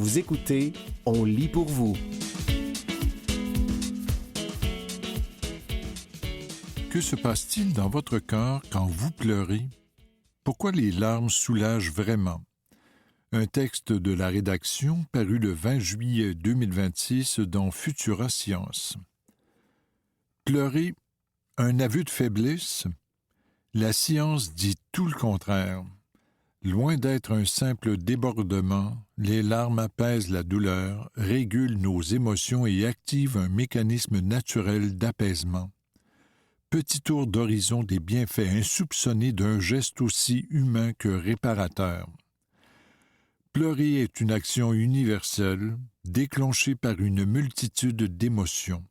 Vous écoutez On lit pour vous. Que se passe-t-il dans votre cœur quand vous pleurez? Pourquoi les larmes soulagent vraiment? Un texte de la rédaction paru le 20 juillet 2026 dans Futura Science. Pleurer, un aveu de faiblesse? La science dit tout le contraire. Loin d'être un simple débordement, les larmes apaisent la douleur, régulent nos émotions et activent un mécanisme naturel d'apaisement. Petit tour d'horizon des bienfaits insoupçonnés d'un geste aussi humain que réparateur. Pleurer est une action universelle, déclenchée par une multitude d'émotions.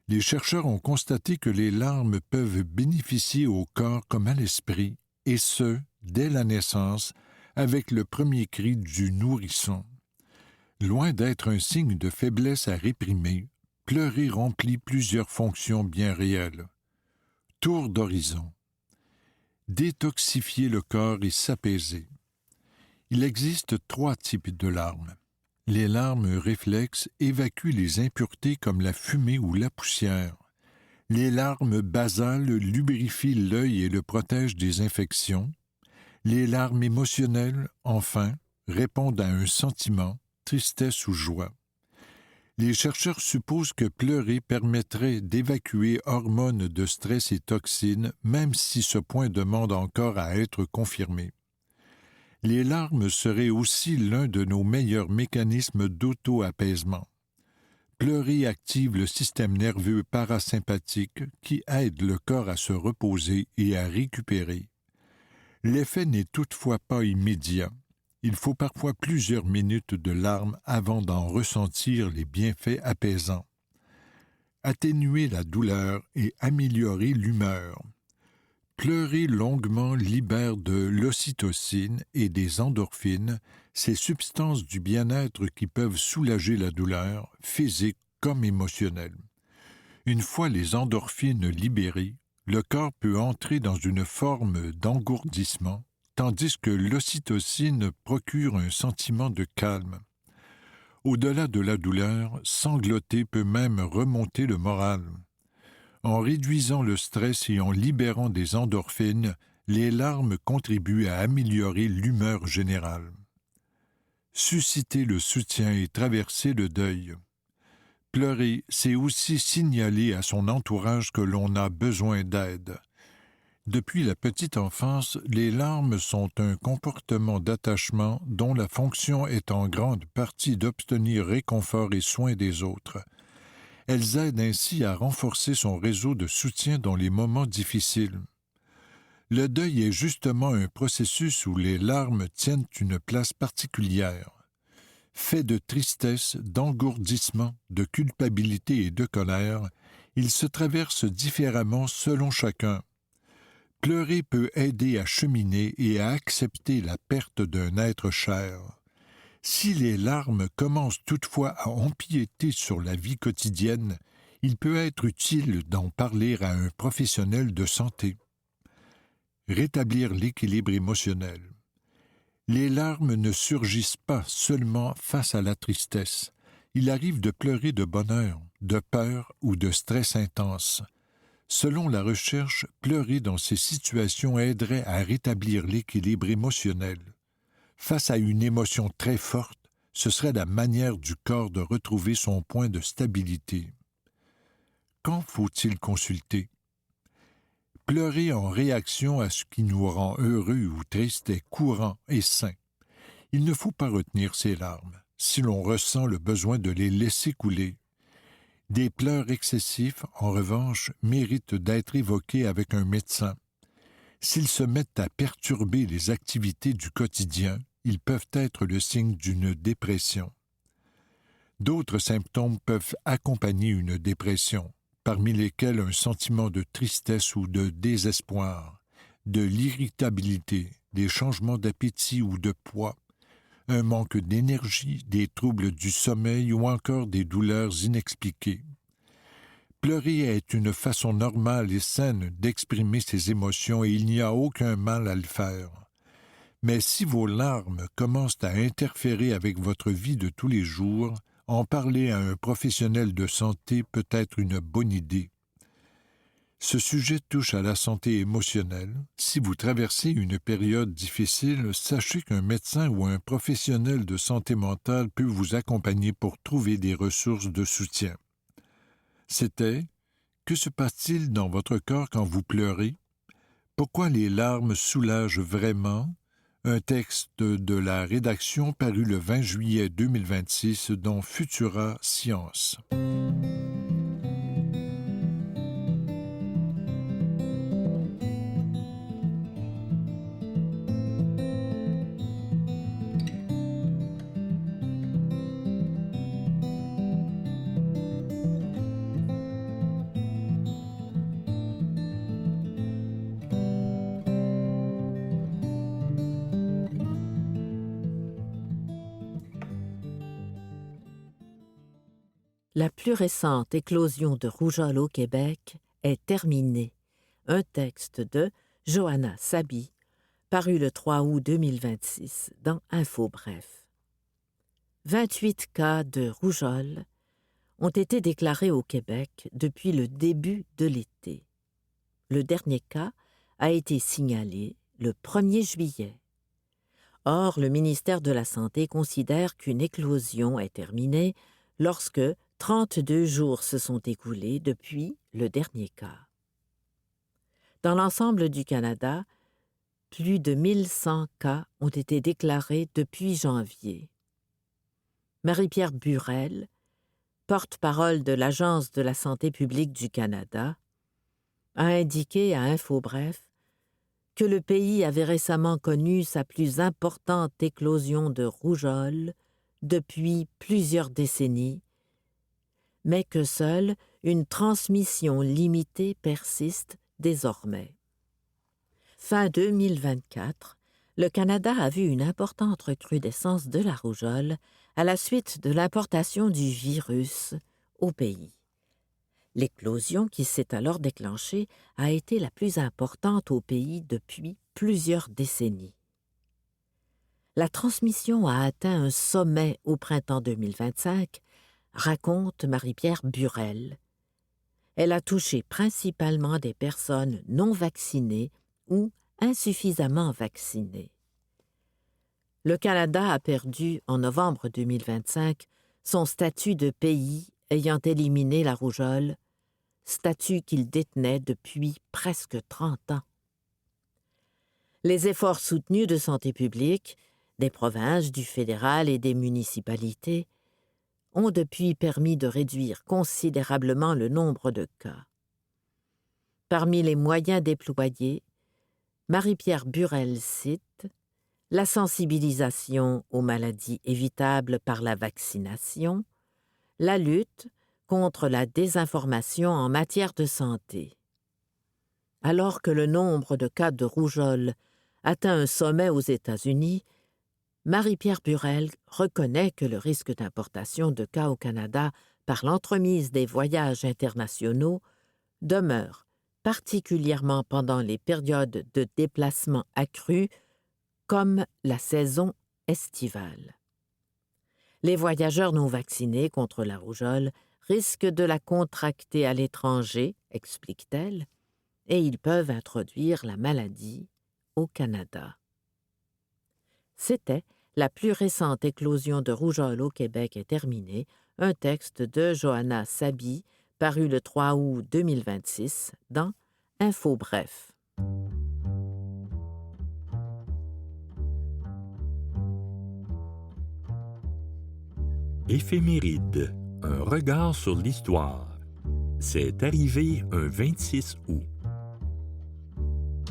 Les chercheurs ont constaté que les larmes peuvent bénéficier au corps comme à l'esprit, et ce, dès la naissance, avec le premier cri du nourrisson. Loin d'être un signe de faiblesse à réprimer, pleurer remplit plusieurs fonctions bien réelles. Tour d'horizon. Détoxifier le corps et s'apaiser. Il existe 3 types de larmes. Les larmes réflexes évacuent les impuretés comme la fumée ou la poussière. Les larmes basales lubrifient l'œil et le protègent des infections. Les larmes émotionnelles, enfin, répondent à un sentiment, tristesse ou joie. Les chercheurs supposent que pleurer permettrait d'évacuer hormones de stress et toxines, même si ce point demande encore à être confirmé. Les larmes seraient aussi l'un de nos meilleurs mécanismes d'auto-apaisement. Pleurer active le système nerveux parasympathique qui aide le corps à se reposer et à récupérer. L'effet n'est toutefois pas immédiat. Il faut parfois plusieurs minutes de larmes avant d'en ressentir les bienfaits apaisants. Atténuer la douleur et améliorer l'humeur. Pleurer longuement libère de l'ocytocine et des endorphines, ces substances du bien-être qui peuvent soulager la douleur, physique comme émotionnelle. Une fois les endorphines libérées, le corps peut entrer dans une forme d'engourdissement, tandis que l'ocytocine procure un sentiment de calme. Au-delà de la douleur, sangloter peut même remonter le moral. En réduisant le stress et en libérant des endorphines, les larmes contribuent à améliorer l'humeur générale. Susciter le soutien et traverser le deuil. Pleurer, c'est aussi signaler à son entourage que l'on a besoin d'aide. Depuis la petite enfance, les larmes sont un comportement d'attachement dont la fonction est en grande partie d'obtenir réconfort et soin des autres. Elles aident ainsi à renforcer son réseau de soutien dans les moments difficiles. Le deuil est justement un processus où les larmes tiennent une place particulière. Fait de tristesse, d'engourdissement, de culpabilité et de colère, il se traverse différemment selon chacun. Pleurer peut aider à cheminer et à accepter la perte d'un être cher. Si les larmes commencent toutefois à empiéter sur la vie quotidienne, il peut être utile d'en parler à un professionnel de santé. Rétablir l'équilibre émotionnel. Les larmes ne surgissent pas seulement face à la tristesse. Il arrive de pleurer de bonheur, de peur ou de stress intense. Selon la recherche, pleurer dans ces situations aiderait à rétablir l'équilibre émotionnel. Face à une émotion très forte, ce serait la manière du corps de retrouver son point de stabilité. Quand faut-il consulter? Pleurer en réaction à ce qui nous rend heureux ou tristes est courant et sain. Il ne faut pas retenir ses larmes, si l'on ressent le besoin de les laisser couler. Des pleurs excessifs, en revanche, méritent d'être évoqués avec un médecin. S'ils se mettent à perturber les activités du quotidien, ils peuvent être le signe d'une dépression. D'autres symptômes peuvent accompagner une dépression, parmi lesquels un sentiment de tristesse ou de désespoir, de l'irritabilité, des changements d'appétit ou de poids, un manque d'énergie, des troubles du sommeil ou encore des douleurs inexpliquées. Pleurer est une façon normale et saine d'exprimer ses émotions et il n'y a aucun mal à le faire. Mais si vos larmes commencent à interférer avec votre vie de tous les jours, en parler à un professionnel de santé peut être une bonne idée. Ce sujet touche à la santé émotionnelle. Si vous traversez une période difficile, sachez qu'un médecin ou un professionnel de santé mentale peut vous accompagner pour trouver des ressources de soutien. C'était « Que se passe-t-il dans votre corps quand vous pleurez? Pourquoi les larmes soulagent vraiment ?» Un texte de la rédaction paru le 20 juillet 2026 dans Futura Science. La plus récente éclosion de rougeole au Québec est terminée. Un texte de Johanna Sabi, paru le 3 août 2026 dans Info Bref. 28 cas de rougeole ont été déclarés au Québec depuis le début de l'été. Le dernier cas a été signalé le 1er juillet. Or, le ministère de la Santé considère qu'une éclosion est terminée lorsque 32 jours se sont écoulés depuis le dernier cas. Dans l'ensemble du Canada, plus de 1100 cas ont été déclarés depuis janvier. Marie-Pierre Burel, porte-parole de l'Agence de la santé publique du Canada, a indiqué à Info Bref que le pays avait récemment connu sa plus importante éclosion de rougeole depuis plusieurs décennies, mais que seule une transmission limitée persiste désormais. Fin 2024, le Canada a vu une importante recrudescence de la rougeole à la suite de l'importation du virus au pays. L'éclosion qui s'est alors déclenchée a été la plus importante au pays depuis plusieurs décennies. La transmission a atteint un sommet au printemps 2025, raconte Marie-Pierre Burel. Elle a touché principalement des personnes non vaccinées ou insuffisamment vaccinées. Le Canada a perdu, en novembre 2025, son statut de pays ayant éliminé la rougeole, statut qu'il détenait depuis presque 30 ans. Les efforts soutenus de santé publique, des provinces, du fédéral et des municipalités ont depuis permis de réduire considérablement le nombre de cas. Parmi les moyens déployés, Marie-Pierre Burel cite la sensibilisation aux maladies évitables par la vaccination, la lutte contre la désinformation en matière de santé. Alors que le nombre de cas de rougeole atteint un sommet aux États-Unis, Marie-Pierre Burel reconnaît que le risque d'importation de cas au Canada par l'entremise des voyages internationaux demeure, particulièrement pendant les périodes de déplacement accrus, comme la saison estivale. Les voyageurs non vaccinés contre la rougeole risquent de la contracter à l'étranger, explique-t-elle, et ils peuvent introduire la maladie au Canada. C'était la plus récente éclosion de rougeole au Québec est terminée, un texte de Johanna Sabi, paru le 3 août 2026 dans Info Bref. Éphéméride, un regard sur l'histoire. C'est arrivé un 26 août.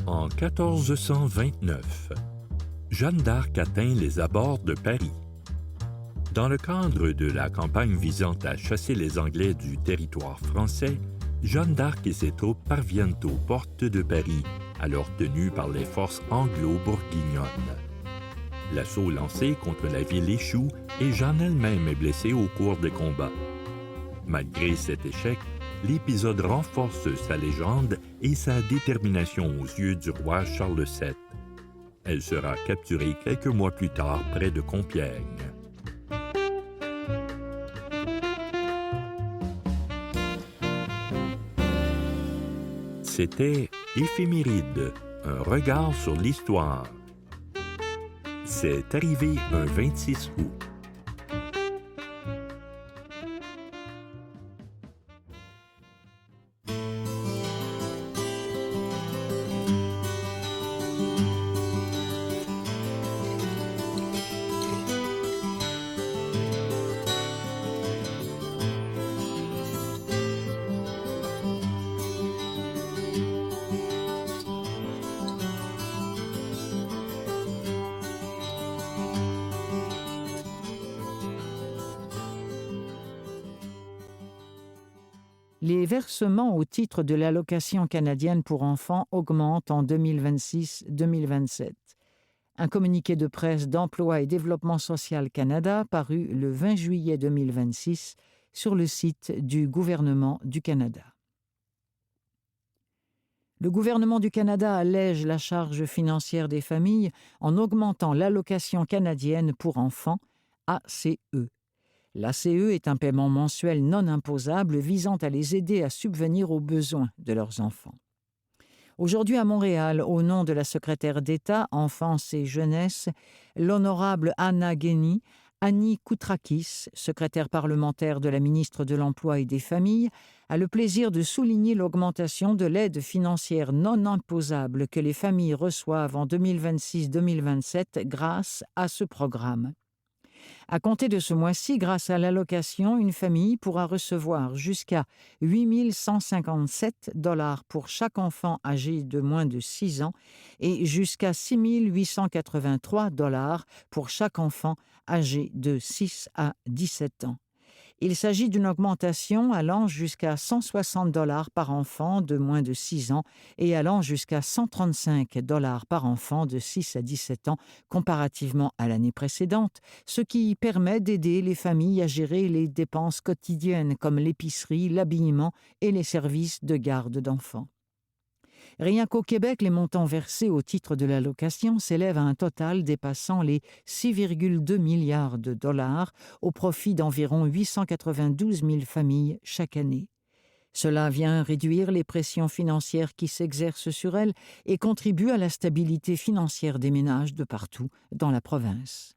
En 1429, Jeanne d'Arc atteint les abords de Paris. Dans le cadre de la campagne visant à chasser les Anglais du territoire français, Jeanne d'Arc et ses troupes parviennent aux portes de Paris, alors tenues par les forces anglo-bourguignonnes. L'assaut lancé contre la ville échoue et Jeanne elle-même est blessée au cours des combats. Malgré cet échec, l'épisode renforce sa légende et sa détermination aux yeux du roi Charles VII. Elle sera capturée quelques mois plus tard près de Compiègne. C'était Éphéméride, un regard sur l'histoire. C'est arrivé un 26 août. Les versements au titre de l'allocation canadienne pour enfants augmentent en 2026-2027. Un communiqué de presse d'Emploi et Développement social Canada paru le 20 juillet 2026 sur le site du gouvernement du Canada. Le gouvernement du Canada allège la charge financière des familles en augmentant l'allocation canadienne pour enfants, ACE. L'ACE est un paiement mensuel non imposable visant à les aider à subvenir aux besoins de leurs enfants. Aujourd'hui à Montréal, au nom de la secrétaire d'État, Enfance et Jeunesse, l'honorable Annie Koutrakis, secrétaire parlementaire de la ministre de l'Emploi et des Familles, a le plaisir de souligner l'augmentation de l'aide financière non imposable que les familles reçoivent en 2026-2027 grâce à ce programme. À compter de ce mois-ci, grâce à l'allocation, une famille pourra recevoir jusqu'à 8 157 $ pour chaque enfant âgé de moins de 6 ans et jusqu'à 6 883 $ pour chaque enfant âgé de 6 à 17 ans. Il s'agit d'une augmentation allant jusqu'à 160 $ par enfant de moins de 6 ans et allant jusqu'à 135 $ par enfant de 6 à 17 ans comparativement à l'année précédente, ce qui permet d'aider les familles à gérer les dépenses quotidiennes comme l'épicerie, l'habillement et les services de garde d'enfants. Rien qu'au Québec, les montants versés au titre de l'allocation s'élèvent à un total dépassant les 6,2 milliards de dollars au profit d'environ 892 000 familles chaque année. Cela vient réduire les pressions financières qui s'exercent sur elles et contribue à la stabilité financière des ménages de partout dans la province.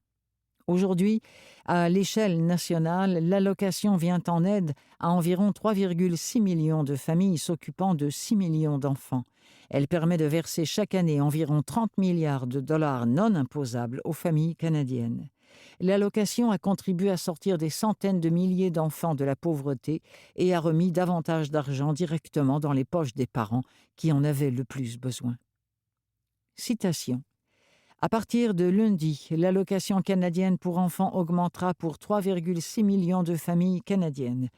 Aujourd'hui, à l'échelle nationale, l'allocation vient en aide à environ 3,6 millions de familles s'occupant de 6 millions d'enfants. Elle permet de verser chaque année environ 30 milliards de dollars non imposables aux familles canadiennes. L'allocation a contribué à sortir des centaines de milliers d'enfants de la pauvreté et a remis davantage d'argent directement dans les poches des parents qui en avaient le plus besoin. Citation. À partir de lundi, l'allocation canadienne pour enfants augmentera pour 3,6 millions de familles canadiennes.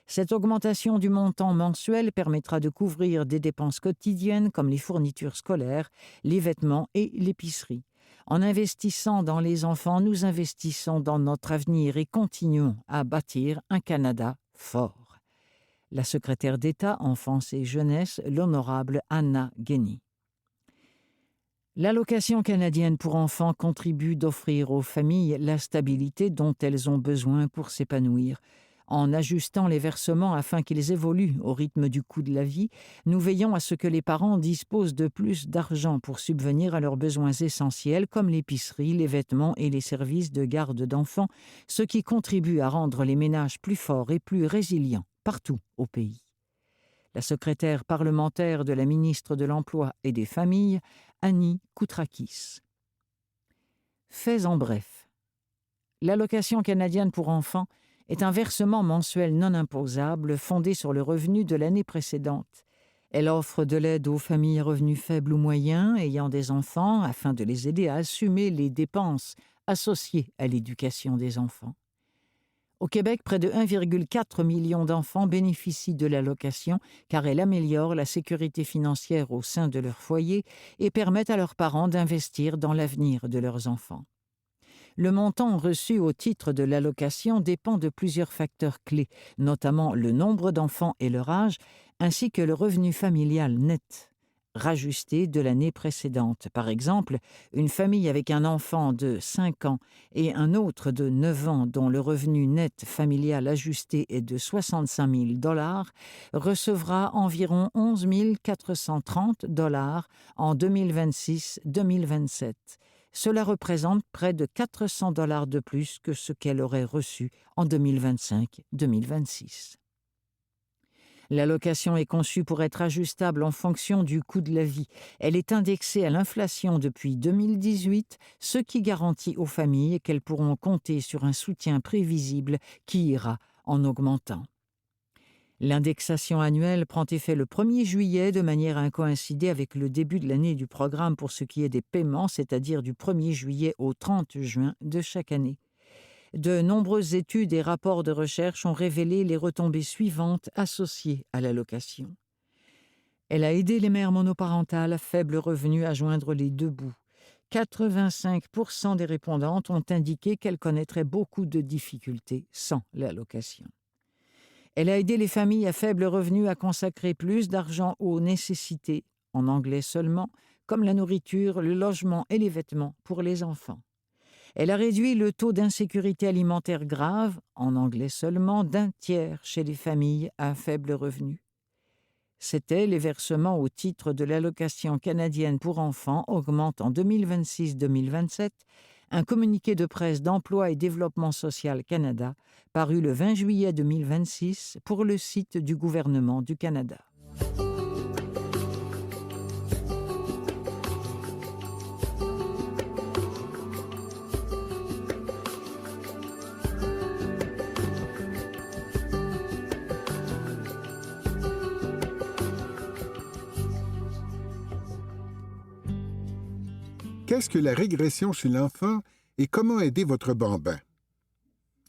Cette augmentation du montant mensuel permettra de couvrir des dépenses quotidiennes comme les fournitures scolaires, les vêtements et l'épicerie. En investissant dans les enfants, nous investissons dans notre avenir et continuons à bâtir un Canada fort. La secrétaire d'État Enfance et Jeunesse, l'honorable Anna Guény. L'allocation canadienne pour enfants contribue d'offrir aux familles la stabilité dont elles ont besoin pour s'épanouir. En ajustant les versements afin qu'ils évoluent au rythme du coût de la vie, nous veillons à ce que les parents disposent de plus d'argent pour subvenir à leurs besoins essentiels comme l'épicerie, les vêtements et les services de garde d'enfants, ce qui contribue à rendre les ménages plus forts et plus résilients partout au pays. La secrétaire parlementaire de la ministre de l'Emploi et des Familles, Annie Koutrakis. Faits en bref. L'allocation canadienne pour enfants est un versement mensuel non imposable fondé sur le revenu de l'année précédente. Elle offre de l'aide aux familles à revenus faibles ou moyens ayant des enfants afin de les aider à assumer les dépenses associées à l'éducation des enfants. Au Québec, près de 1,4 million d'enfants bénéficient de l'allocation car elle améliore la sécurité financière au sein de leur foyer et permet à leurs parents d'investir dans l'avenir de leurs enfants. Le montant reçu au titre de l'allocation dépend de plusieurs facteurs clés, notamment le nombre d'enfants et leur âge, ainsi que le revenu familial net. rajustée de l'année précédente. Par exemple, une famille avec un enfant de 5 ans et un autre de 9 ans dont le revenu net familial ajusté est de 65 000 $ recevra environ 11 430 $ en 2026-2027. Cela représente près de 400 $ de plus que ce qu'elle aurait reçu en 2025-2026. L'allocation est conçue pour être ajustable en fonction du coût de la vie. Elle est indexée à l'inflation depuis 2018, ce qui garantit aux familles qu'elles pourront compter sur un soutien prévisible qui ira en augmentant. L'indexation annuelle prend effet le 1er juillet de manière à coïncider avec le début de l'année du programme pour ce qui est des paiements, c'est-à-dire du 1er juillet au 30 juin de chaque année. De nombreuses études et rapports de recherche ont révélé les retombées suivantes associées à l'allocation. Elle a aidé les mères monoparentales à faible revenu à joindre les deux bouts. 85% des répondantes ont indiqué qu'elles connaîtraient beaucoup de difficultés sans l'allocation. Elle a aidé les familles à faible revenu à consacrer plus d'argent aux nécessités, en anglais seulement, comme la nourriture, le logement et les vêtements pour les enfants. Elle a réduit le taux d'insécurité alimentaire grave, en anglais seulement, d'1 tiers chez les familles à faible revenu. C'était les versements au titre de l'allocation canadienne pour enfants augmentent en 2026-2027, un communiqué de presse d'Emploi et Développement social Canada, paru le 20 juillet 2026 pour le site du gouvernement du Canada. Qu'est-ce que la régression chez l'enfant et comment aider votre bambin?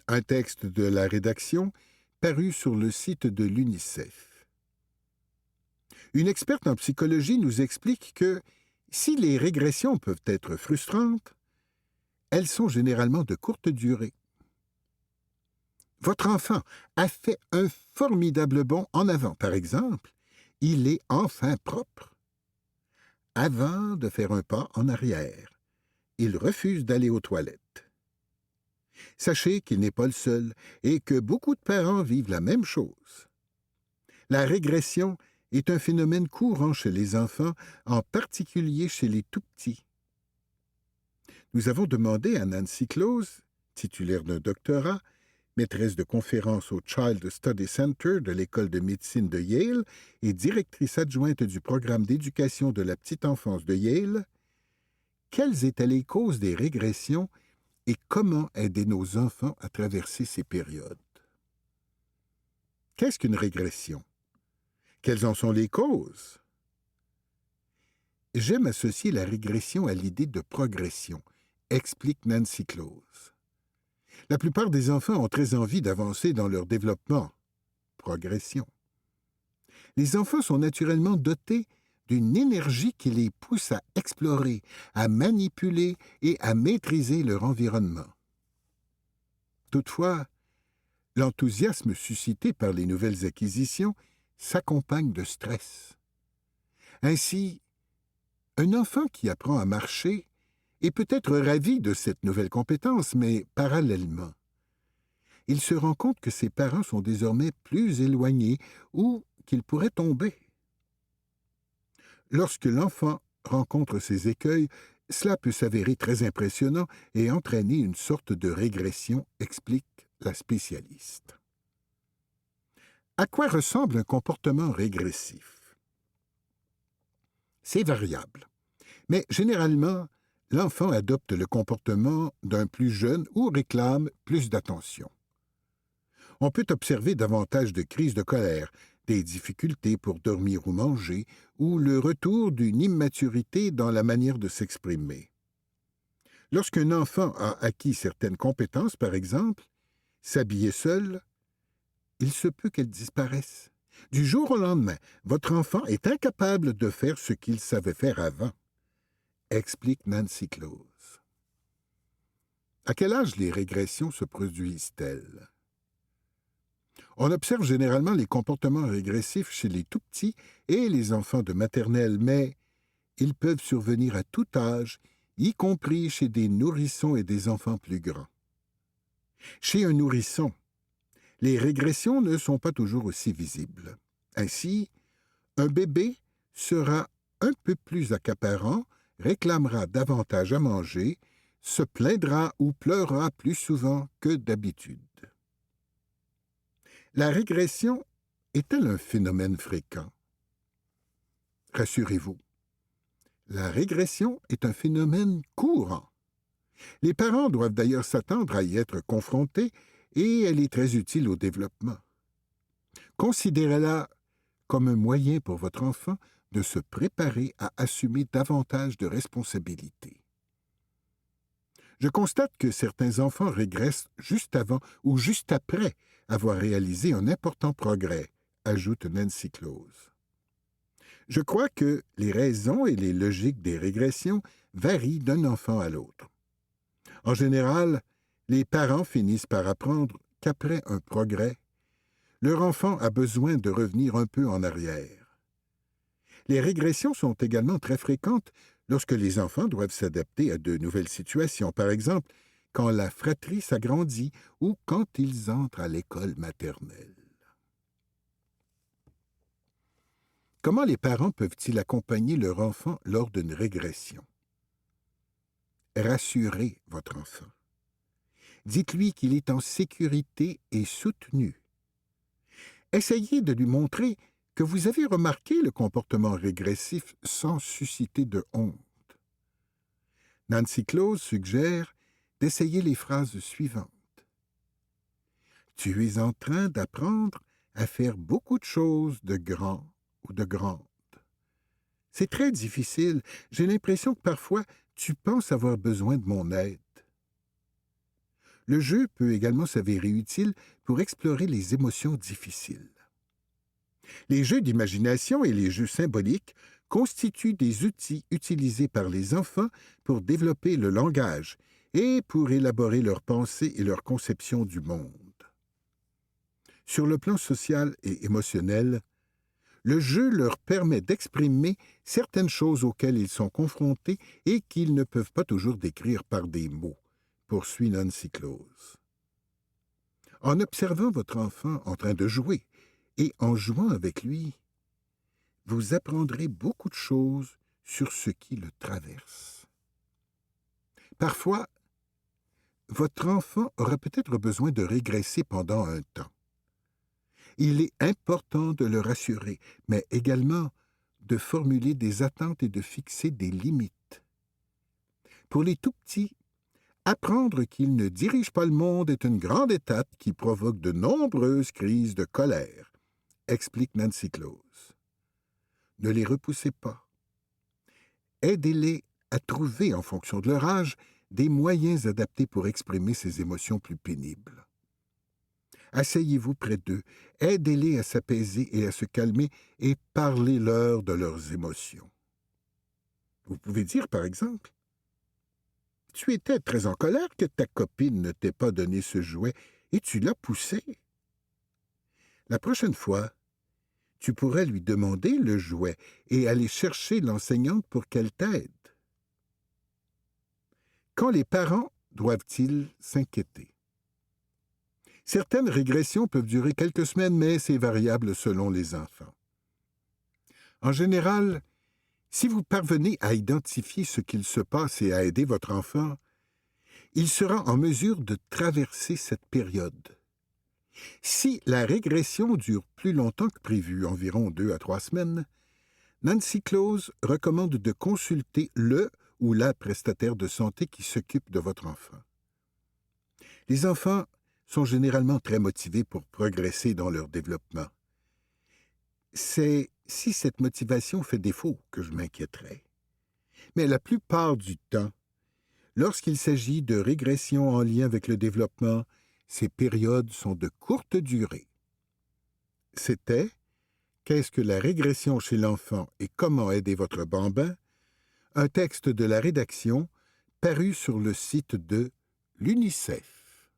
Un texte de la rédaction paru sur le site de l'UNICEF. Une experte en psychologie nous explique que si les régressions peuvent être frustrantes, elles sont généralement de courte durée. Votre enfant a fait un formidable bond en avant, par exemple. Il est enfin propre. Avant de faire un pas en arrière, il refuse d'aller aux toilettes. Sachez qu'il n'est pas le seul et que beaucoup de parents vivent la même chose. La régression est un phénomène courant chez les enfants, en particulier chez les tout-petits. Nous avons demandé à Nancy Close, titulaire d'un doctorat, maîtresse de conférences au Child Study Center de l'École de médecine de Yale et directrice adjointe du programme d'éducation de la petite enfance de Yale, quelles étaient les causes des régressions et comment aider nos enfants à traverser ces périodes. Qu'est-ce qu'une régression? Quelles en sont les causes? J'aime associer la régression à l'idée de progression, explique Nancy Close. La plupart des enfants ont très envie d'avancer dans leur développement. Progression. Les enfants sont naturellement dotés d'une énergie qui les pousse à explorer, à manipuler et à maîtriser leur environnement. Toutefois, l'enthousiasme suscité par les nouvelles acquisitions s'accompagne de stress. Ainsi, un enfant qui apprend à marcher est peut-être ravi de cette nouvelle compétence, mais parallèlement, il se rend compte que ses parents sont désormais plus éloignés ou qu'il pourrait tomber. Lorsque l'enfant rencontre ces écueils, cela peut s'avérer très impressionnant et entraîner une sorte de régression, explique la spécialiste. À quoi ressemble un comportement régressif? C'est variable, mais généralement, l'enfant adopte le comportement d'un plus jeune ou réclame plus d'attention. On peut observer davantage de crises de colère, des difficultés pour dormir ou manger, ou le retour d'une immaturité dans la manière de s'exprimer. Lorsqu'un enfant a acquis certaines compétences, par exemple, s'habiller seul, il se peut qu'elles disparaissent. Du jour au lendemain, votre enfant est incapable de faire ce qu'il savait faire avant, explique Nancy Close. À quel âge les régressions se produisent-elles? On observe généralement les comportements régressifs chez les tout-petits et les enfants de maternelle, mais ils peuvent survenir à tout âge, y compris chez des nourrissons et des enfants plus grands. Chez un nourrisson, les régressions ne sont pas toujours aussi visibles. Ainsi, un bébé sera un peu plus accaparant, réclamera davantage à manger, se plaindra ou pleurera plus souvent que d'habitude. La régression est-elle un phénomène fréquent? Rassurez-vous, la régression est un phénomène courant. Les parents doivent d'ailleurs s'attendre à y être confrontés et elle est très utile au développement. Considérez-la comme un moyen pour votre enfant de se préparer à assumer davantage de responsabilités. Je constate que certains enfants régressent juste avant ou juste après avoir réalisé un important progrès, ajoute Nancy Close. Je crois que les raisons et les logiques des régressions varient d'un enfant à l'autre. En général, les parents finissent par apprendre qu'après un progrès, leur enfant a besoin de revenir un peu en arrière. Les régressions sont également très fréquentes lorsque les enfants doivent s'adapter à de nouvelles situations, par exemple quand la fratrie s'agrandit ou quand ils entrent à l'école maternelle. Comment les parents peuvent-ils accompagner leur enfant lors d'une régression? Rassurez votre enfant. Dites-lui qu'il est en sécurité et soutenu. Essayez de lui montrer que vous avez remarqué le comportement régressif sans susciter de honte. Nancy Close suggère d'essayer les phrases suivantes. « Tu es en train d'apprendre à faire beaucoup de choses de grand ou de grande. C'est très difficile. J'ai l'impression que parfois, tu penses avoir besoin de mon aide. » Le jeu peut également s'avérer utile pour explorer les émotions difficiles. Les jeux d'imagination et les jeux symboliques constituent des outils utilisés par les enfants pour développer le langage et pour élaborer leurs pensées et leur conception du monde. Sur le plan social et émotionnel, le jeu leur permet d'exprimer certaines choses auxquelles ils sont confrontés et qu'ils ne peuvent pas toujours décrire par des mots, poursuit Nancy Close. En observant votre enfant en train de jouer et en jouant avec lui, vous apprendrez beaucoup de choses sur ce qui le traverse. Parfois, votre enfant aura peut-être besoin de régresser pendant un temps. Il est important de le rassurer, mais également de formuler des attentes et de fixer des limites. Pour les tout-petits, apprendre qu'ils ne dirigent pas le monde est une grande étape qui provoque de nombreuses crises de colère, explique Nancy Close. Ne les repoussez pas. Aidez-les à trouver, en fonction de leur âge, des moyens adaptés pour exprimer ces émotions plus pénibles. Asseyez-vous près d'eux, aidez-les à s'apaiser et à se calmer et parlez-leur de leurs émotions. Vous pouvez dire, par exemple, « Tu étais très en colère que ta copine ne t'ait pas donné ce jouet et tu l'as poussé. La prochaine fois, tu pourrais lui demander le jouet et aller chercher l'enseignante pour qu'elle t'aide. » Quand les parents doivent-ils s'inquiéter? Certaines régressions peuvent durer quelques semaines, mais c'est variable selon les enfants. En général, si vous parvenez à identifier ce qu'il se passe et à aider votre enfant, il sera en mesure de traverser cette période. Si la régression dure plus longtemps que prévu, environ 2 à 3 semaines, Nancy Close recommande de consulter le ou la prestataire de santé qui s'occupe de votre enfant. Les enfants sont généralement très motivés pour progresser dans leur développement. C'est si cette motivation fait défaut que je m'inquiéterais. Mais la plupart du temps, lorsqu'il s'agit de régression en lien avec le développement, ces périodes sont de courte durée. C'était « Qu'est-ce que la régression chez l'enfant et comment aider votre bambin ?» un texte de la rédaction paru sur le site de l'UNICEF.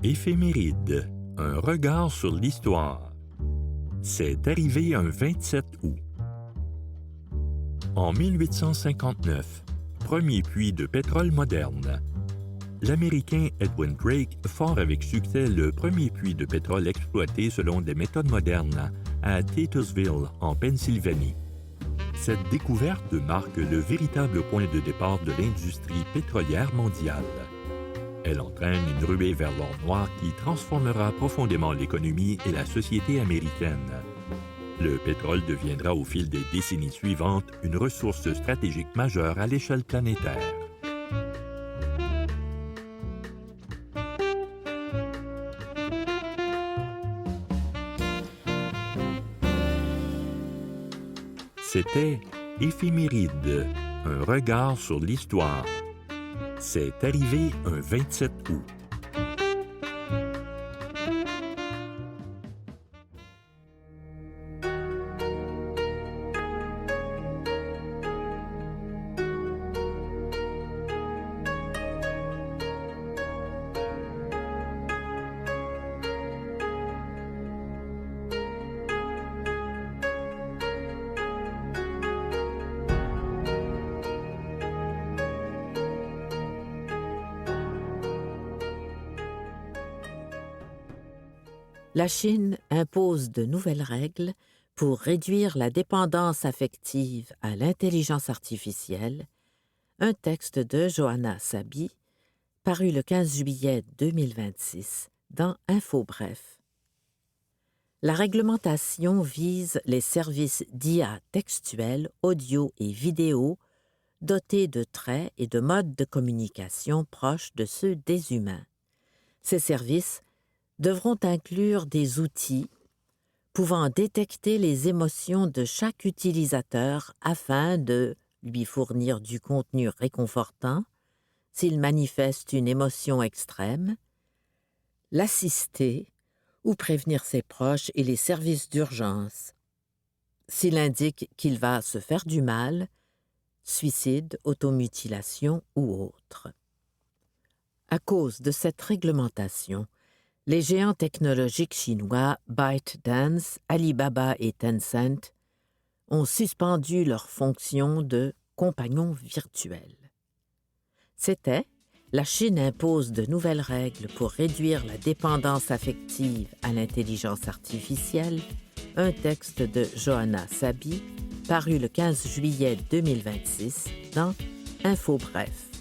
Éphéméride, un regard sur l'histoire. C'est arrivé un 27 août. En 1859, premier puits de pétrole moderne. L'Américain Edwin Drake fort avec succès le premier puits de pétrole exploité selon des méthodes modernes à Titusville, en Pennsylvanie. Cette découverte marque le véritable point de départ de l'industrie pétrolière mondiale. Elle entraîne une ruée vers l'or noir qui transformera profondément l'économie et la société américaine. Le pétrole deviendra au fil des décennies suivantes une ressource stratégique majeure à l'échelle planétaire. C'était Éphéméride, un regard sur l'histoire. C'est arrivé un 27 août. La Chine impose de nouvelles règles pour réduire la dépendance affective à l'intelligence artificielle, un texte de Johanna Sabi, paru le 15 juillet 2026 dans InfoBref. La réglementation vise les services d'IA textuels, audio et vidéo dotés de traits et de modes de communication proches de ceux des humains. Ces services devront inclure des outils pouvant détecter les émotions de chaque utilisateur afin de lui fournir du contenu réconfortant s'il manifeste une émotion extrême, l'assister ou prévenir ses proches et les services d'urgence s'il indique qu'il va se faire du mal, suicide, automutilation ou autre. À cause de cette réglementation, les géants technologiques chinois ByteDance, Alibaba et Tencent ont suspendu leur fonction de compagnons virtuels. C'était « La Chine impose de nouvelles règles pour réduire la dépendance affective à l'intelligence artificielle », un texte de Johanna Sabi, paru le 15 juillet 2026 dans InfoBref.